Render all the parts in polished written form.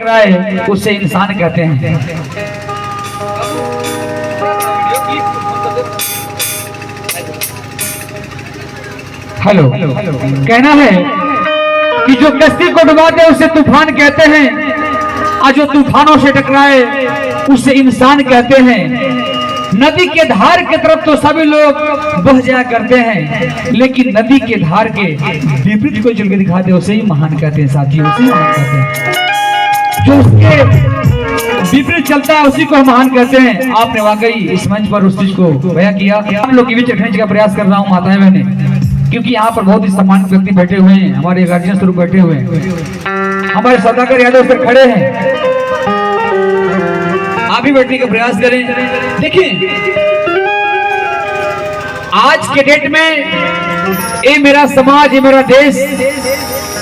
टकराए उसे इंसान कहते हैं। हेलो, कहना है कि जो कश्ती को डुबा दे उसे तूफान कहते हैं, और जो तूफानों से टकराए उसे इंसान कहते हैं। नदी के धार की तरफ तो सभी लोग बह जाया करते हैं, लेकिन नदी के धार के विपरीत को चल के दिखाते उसे ही महान कहते हैं। साथियों, उसे ही महान कहते हैं। जो उसके विपरीत चलता है उसी को महान कहते हैं। आपने वाकई इस मंच पर उस चीज को बयां किया। हम लोग के बीच रखने का प्रयास कर रहा हूँ माताएं बहने, क्योंकि यहाँ पर बहुत ही सम्मानित व्यक्ति बैठे हुए हैं, हमारे गार्जियन स्वरूप बैठे हुए हैं, हमारे सौदागर यादव सर खड़े हैं। आप भी बैठने का प्रयास करें। देखिए, आज के डेट में ये मेरा समाज, ये मेरा देश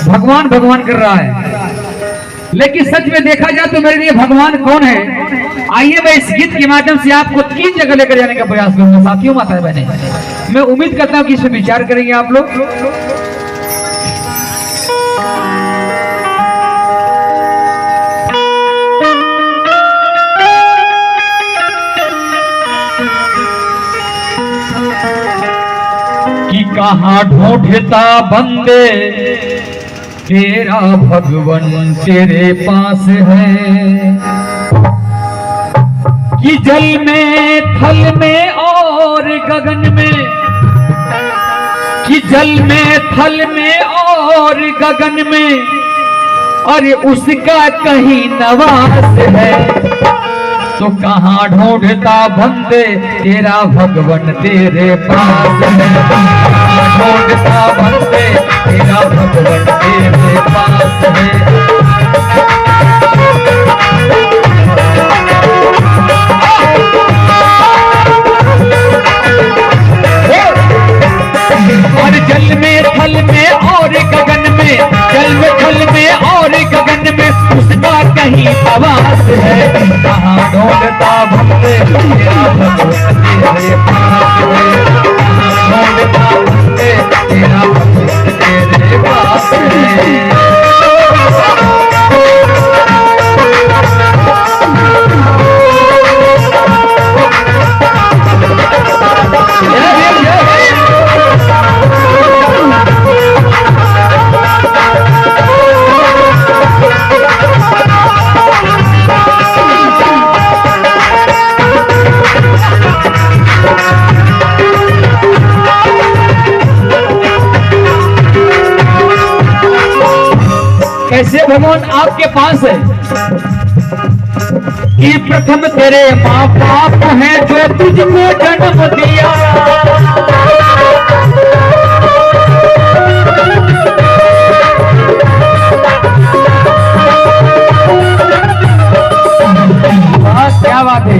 भगवान भगवान कर रहा है, लेकिन सच में देखा जाए तो मेरे लिए भगवान कौन है? आइए मैं इस गीत के माध्यम से आपको 3 जगह लेकर जाने का प्रयास करूंगा। साथियों, माताएं बहनें, मैं उम्मीद करता हूं कि इसमें विचार करेंगे आप लोग। कि कहां ढूंढता बंदे तेरा भगवन तेरे पास है, कि जल में थल में और गगन में, कि जल में थल में और गगन में, अरे उसका कहीं नवास है। तो कहाँ ढूंढता बंदे तेरा भगवन तेरे पास है, कहाँ ढूंढता बंदे तेरा भगवन तेरे पास है। और जल में थल में और गगन में, जल में थल में और गगन में उसका कहीं आवाज है। कहाँ ढूंढता बंदे तेरा भगवन तेरे पास है, कहाँ ढूंढता बंदे तेरा भगवन तेरे पास है। कैसे भगवान आपके पास है? कि प्रथम तेरे माँ बाप हैं जो तुझको जन्म दिया, क्या बात है।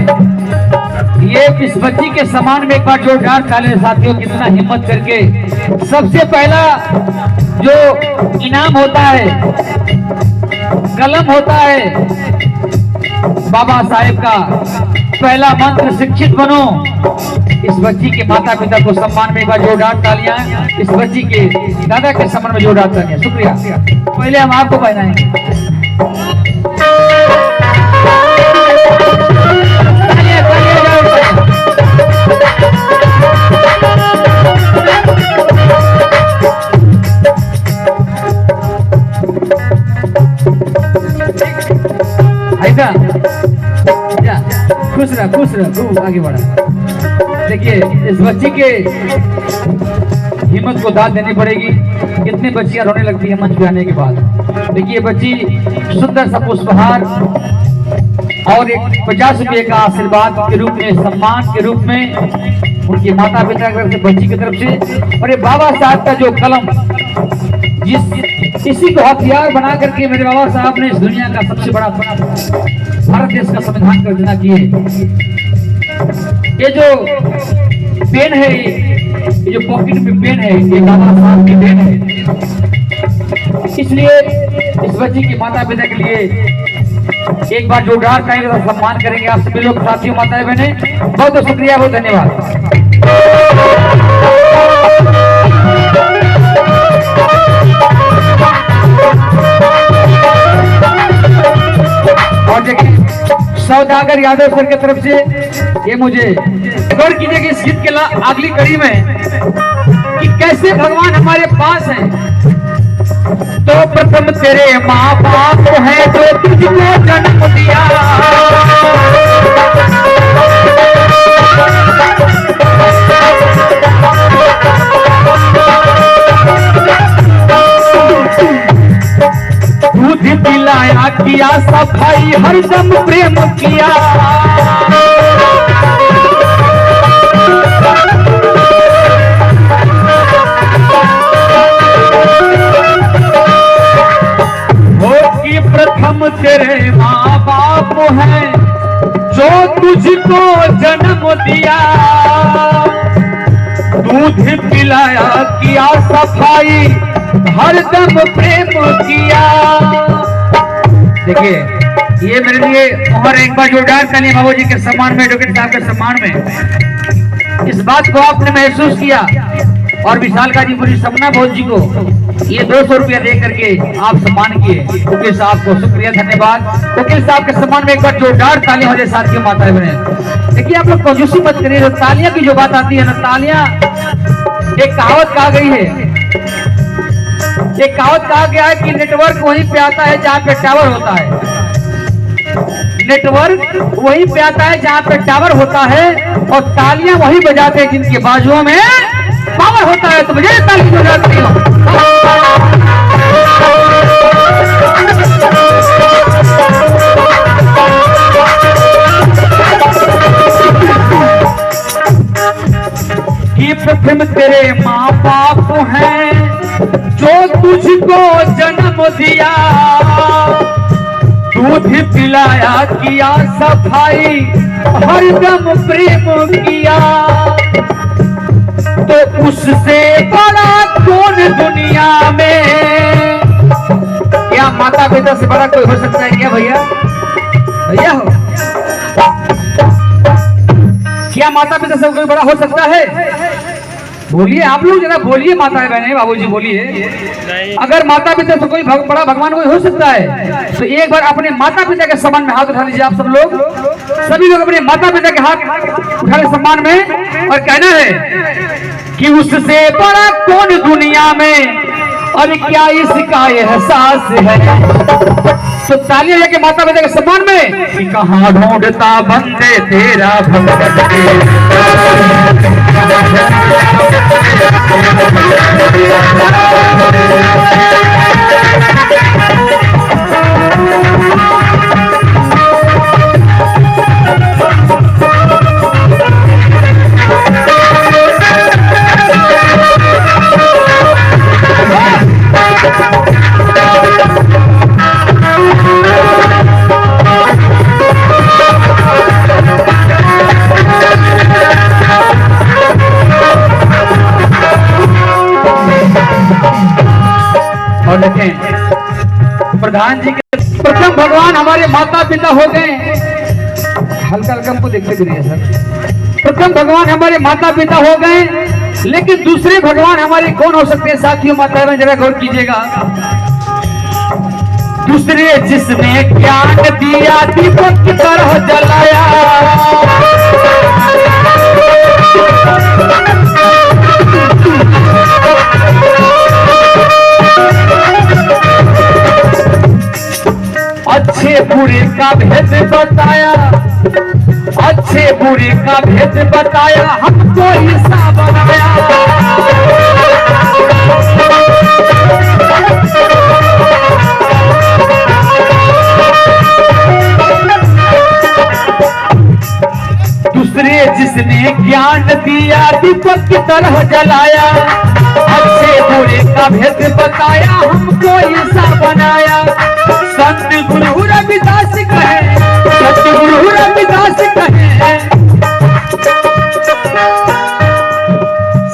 ये इस बच्ची के समान में एक बार जोरदार ताली साथियों। कितना हिम्मत करके सबसे पहला जो इनाम होता है, कलम होता है बाबा साहेब का, पहला मंत्र शिक्षित बनो। इस बच्ची के माता पिता को सम्मान में एक बार जोरदार तालियां, इस बच्ची के दादा के सम्मान में जोरदार तालियां। शुक्रिया। पहले हम आपको पहनाएंगे। खुश रह, खुश रह, खूब आगे बढ़ा। देखिए, इस बच्ची के हिम्मत को दाद देनी पड़ेगी। कितनी बच्चियां रोने लगती है मंच पे आने के बाद। देखिए, बच्ची सुंदर सा पुष्पहार और एक 50 रुपये का आशीर्वाद के रूप में, सम्मान के रूप में उनके माता पिता की तरफ से, बच्ची की तरफ से, और ये बाबा साहब का जो कलम, इसी को हथियार बना करके मेरे बाबा साहब ने इस दुनिया का सबसे बड़ा भारत देश का संविधान का रचना की है। ये जो पेन है, ये जो पॉकेट में पेन है, ये बाबा साहब की पेन है। इसलिए इस बच्ची के माता पिता के लिए एक बार जोरदार ताली का सम्मान करेंगे आप सभी लोग। साथियों, माताएं बहनें, बहुत बहुत शुक्रिया, बहुत धन्यवाद। और देखिए सौदागर यादव सर की तरफ से ये मुझे गौर कीजिए कि इस गीत के अगली कड़ी में कि कैसे भगवान हमारे पास हैं। तो प्रथम तेरे माँ बाप है जो तुझको जन्म दिया, दूध पिलाया किया सफाई हरदम प्रेम किया, वो कि प्रथम तेरे माँ बाप है जो तुझको जन्म दिया, दूध पिलाया किया सफाई हरदम प्रेम किया। देखिए ये मेरे लिए और एक बार जोरदार ताली बाबू जी के सम्मान में, डॉक्टर साहब के सम्मान में। इस बात को आपने महसूस किया और विशालका जी पूरी सपना भोज जी को ये 200 रुपया दे करके आप सम्मान किए। वकील साहब को शुक्रिया, धन्यवाद। वकील साहब के सम्मान में एक बार जोरदार तालियां हो जाए साथियों, माताएं बहनें। देखिए आप लोग कंजूसी मत करिए, तो तालियां की जो बात आती है ना, तालियां एक कहावत कहा गई है, एक कहावत कहा गया है कि नेटवर्क वहीं पे आता है जहां पे टावर होता है, नेटवर्क वहीं पे आता है जहां पे टावर होता है, और तालियां वहीं बजाते हैं जिनके बाजुओं में पावर होता है। तो बजाए ताली बजाते हो। कि प्रथम तेरे माँ बाप हैं जो तुझको जन्म दिया, दूध पिलाया किया सफाई हरदम प्रेम किया, तो उससे बड़ा कौन दुनिया में, क्या माता पिता से बड़ा कोई हो सकता है क्या भैया? भैया हो क्या माता पिता से कोई बड़ा हो सकता है? बोलिए आप लोग, जरा बोलिए माता बहने बाबूजी बोलिए। अगर माता पिता से कोई बड़ा भगवान कोई हो सकता है तो एक बार अपने माता पिता के सम्मान में हाथ उठा लीजिए। आप सब लोग, सभी लोग अपने माता पिता के हाथ उठा ले सम्मान में, और कहना है कि उससे बड़ा कौन दुनिया में, और क्या इसका एहसास है। तो तालियां लेके माता पिता के सम्मान में कि कहाँ ढूंढता बंदे तेरा भगवान प्रधान जी के प्रथम भगवान हमारे माता पिता हो गए। हल्का हल्का हमको देखते करिए सर। प्रथम भगवान हमारे माता पिता हो गए, लेकिन दूसरे भगवान हमारे कौन हो सकते हैं साथियों, माता में जरा गौर कीजिएगा। दूसरे जिसने ज्ञान दिया दीपक की तरह जलाया, अच्छे बुरे का भेद बताया, अच्छे बुरे का भेद बताया, हमको हिस्सा बनाया। दूसरे जिसने ज्ञान दिया दीपक की तरह जलाया, अच्छे बुरे का भेद बताया, हमको हिस्सा बनाया। संत गुरु रविदास कहे, संत गुरु रविदास कहे,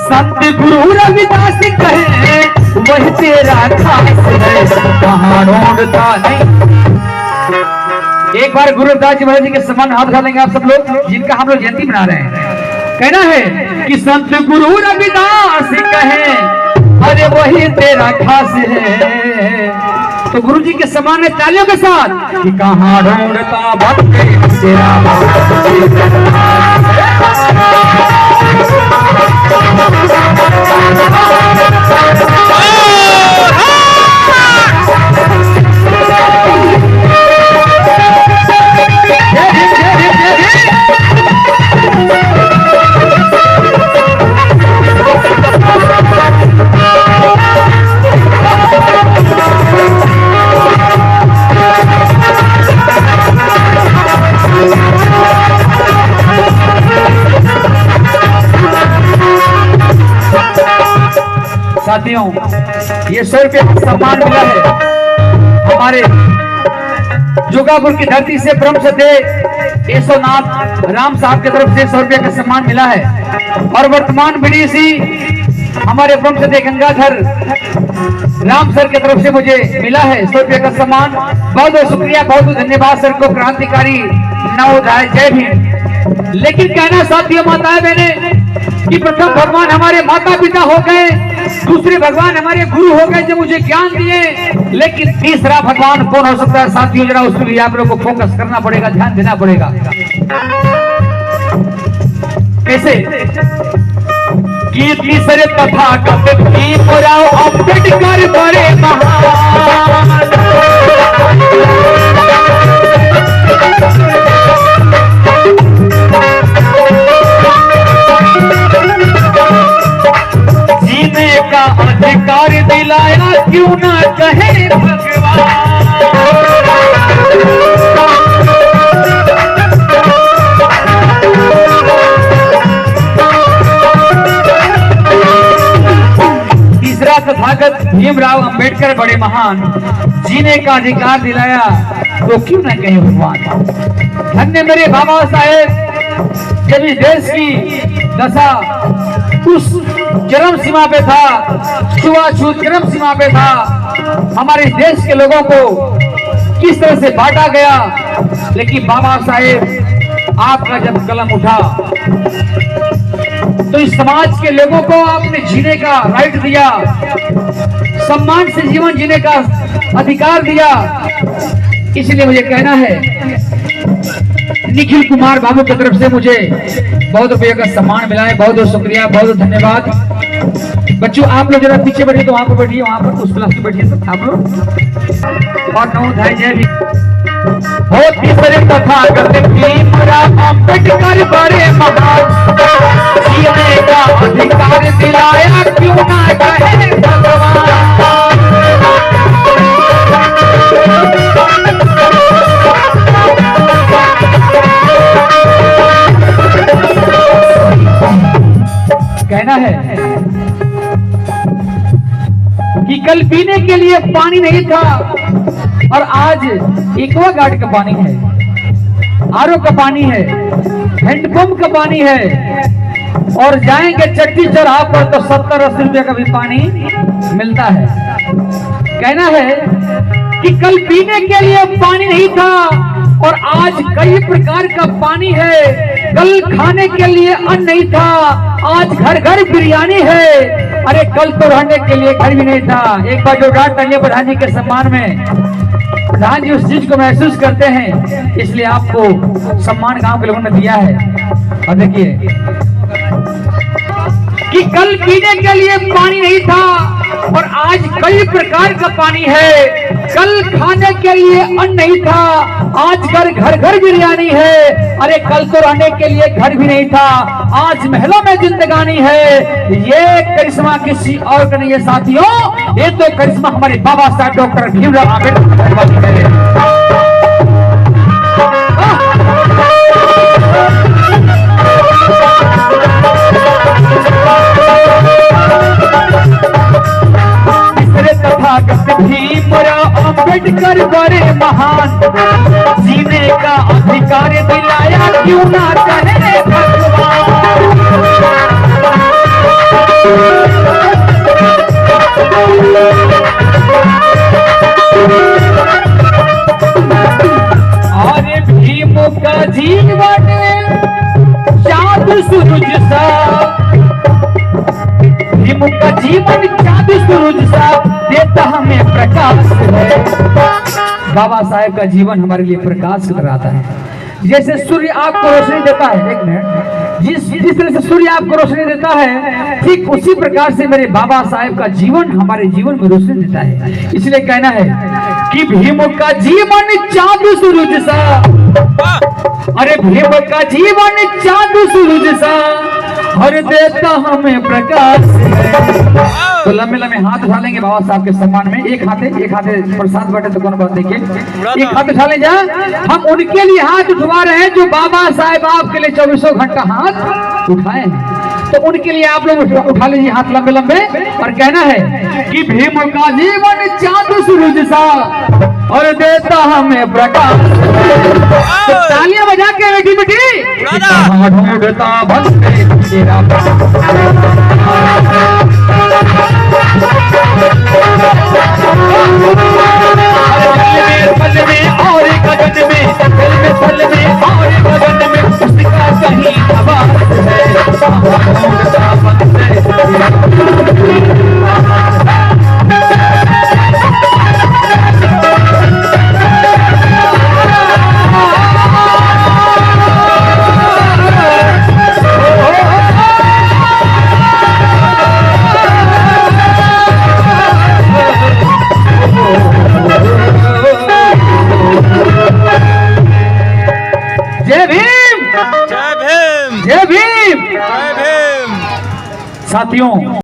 संत गुरु रविदास कहे, वही तेरा खास है, कहाँ ढूंढता नहीं। एक बार गुरु रविदास जी महाराज जी के सम्मान हाथ उठा लेंगे आप सब लोग, जिनका हम लोग जयंती मना रहे हैं। कहना है कि संत गुरु रविदास कहे, अरे वही तेरा खास है, तो गुरुजी के समान तालियों के साथ कि कहाँ ढूंढता भक्त तेरा साथियों, ये 100 रुपये का सम्मान मिला है हमारे जोगापुर की धरती से ब्रह्म सदे यशोनाथ राम साहब की तरफ से 100 रुपये का सम्मान मिला है। और वर्तमान बीडीसी हमारे ब्रह्म सदे गंगाधर राम सर की तरफ से मुझे मिला है 100 रुपये का सम्मान। बहुत बहुत शुक्रिया, बहुत बहुत धन्यवाद सर को। क्रांतिकारी नवोदय, जय भीम। लेकिन कहना साथियों, माताएं बहने, कि प्रथम भगवान हमारे माता पिता हो गए, दूसरे भगवान हमारे गुरु हो गए जो मुझे ज्ञान दिए, लेकिन तीसरा भगवान कौन हो सकता है साथियों? जरा उसके लिए आप लोगों को फोकस करना पड़ेगा, ध्यान देना पड़ेगा। कैसे? कि तीसरे तथागत भीमराव अम्बेडकर बड़े महान, का अधिकार दिलाया क्यों ना कहे भगवान। तीसरा तथागत भीमराव अंबेडकर बड़े महान, जीने का अधिकार दिलाया तो क्यों ना कहे भगवान। धन्य मेरे बाबा साहेब, जब इस देश की दशा उस चरम सीमा पे था, छुआछूत चरम सीमा पे था, हमारे देश के लोगों को किस तरह से बांटा गया, लेकिन बाबा साहेब आपका जब कलम उठा तो इस समाज के लोगों को आपने जीने का राइट दिया, सम्मान से जीवन जीने का अधिकार दिया। इसलिए मुझे कहना है, निखिल कुमार बाबू की तरफ से मुझे बहुत रुपये का सम्मान मिला है। बहुत बहुत शुक्रिया, बहुत बहुत धन्यवाद। बच्चों आप लोग जरा पीछे बैठिए, तो वहां पर बैठिए, वहां पर उस क्लास में बैठिए सब आप लोग। और नवोदय जय भी हो तीसरे तथागत भीमराव अम्बेडकर बड़े महान, जीने का अधिकार दिलाया क्यों ना कहे भगवान। कहना है कि कल पीने के लिए पानी नहीं था और आज एक्वागार्ड का पानी है, आरओ का पानी है, हैंडपंप का पानी है, और जाएंगे चट्टी चौराहा पर तो 70-80 रुपए का भी पानी मिलता है। कहना है कि कल पीने के लिए पानी नहीं था और आज कई प्रकार का पानी है, कल खाने के लिए अन्न नहीं था, आज घर घर बिरयानी है। अरे कल तो रहने के लिए घर भी नहीं था। एक बार जो डांट डालिए प्रधान जी के सम्मान में। प्रधान जी उस चीज को महसूस करते हैं, इसलिए आपको सम्मान गांव के लोगों ने दिया है। और देखिए कि कल पीने के लिए पानी नहीं था और आज कई प्रकार का पानी है, कल खाने के लिए अन्न नहीं था, आज घर घर बिरयानी है। अरे कल तो रहने के लिए घर भी नहीं था, आज महलों में जिंदगानी है। ये करिश्मा किसी और का नहीं है साथियों, ये तो करिश्मा हमारे बाबा साहब डॉक्टर भीमराव अम्बेडकर है। भीमराव अम्बेडकर बड़े महान, जीने का अधिकार दिलाया क्यों ना कहे भगवान। अरे भीम का जीवन चाँद सूरज सा, भीम का जीवन चांद सूरज सा देता हमें प्रकाश है। बाबा साहेब का जीवन हमारे लिए प्रकाश कराता है। जैसे सूर्य आपको रोशनी देता है, एक मिनट, जिस तरह से सूर्य आपको रोशनी देता है, ठीक उसी प्रकार से मेरे बाबा साहेब का जीवन हमारे जीवन में रोशनी देता है। इसलिए कहना है कि भीम का जीवन चांद सूरज सा, अरे भीम का जीवन चांद सूरज सा हर देता हमें प्रकाश है। तो लंबे लंबे हाथ उठा लेंगे बाबा साहब के सम्मान में। एक हाथे प्रसाद बटे तो कौन बात देखिए, एक हाथ उठा ले जा। हम उनके लिए हाथ उठवा रहे हैं जो बाबा साहेब आपके लिए 24 घंटा हाथ उठाए हैं। तो उनके लिए आप लोग उठा लीजिए हाथ लंबे लंबे और कहना है कि भीम का जीवन चांद सूरज सा और देता हमें प्रकाश। तो तालियां बजा के बेटी बेटी ढूंढता बंदे तेरा पल में और गगन में, पल में और गगन में उसका कहीं आवाज है। ढूंढता बंदे साथियों।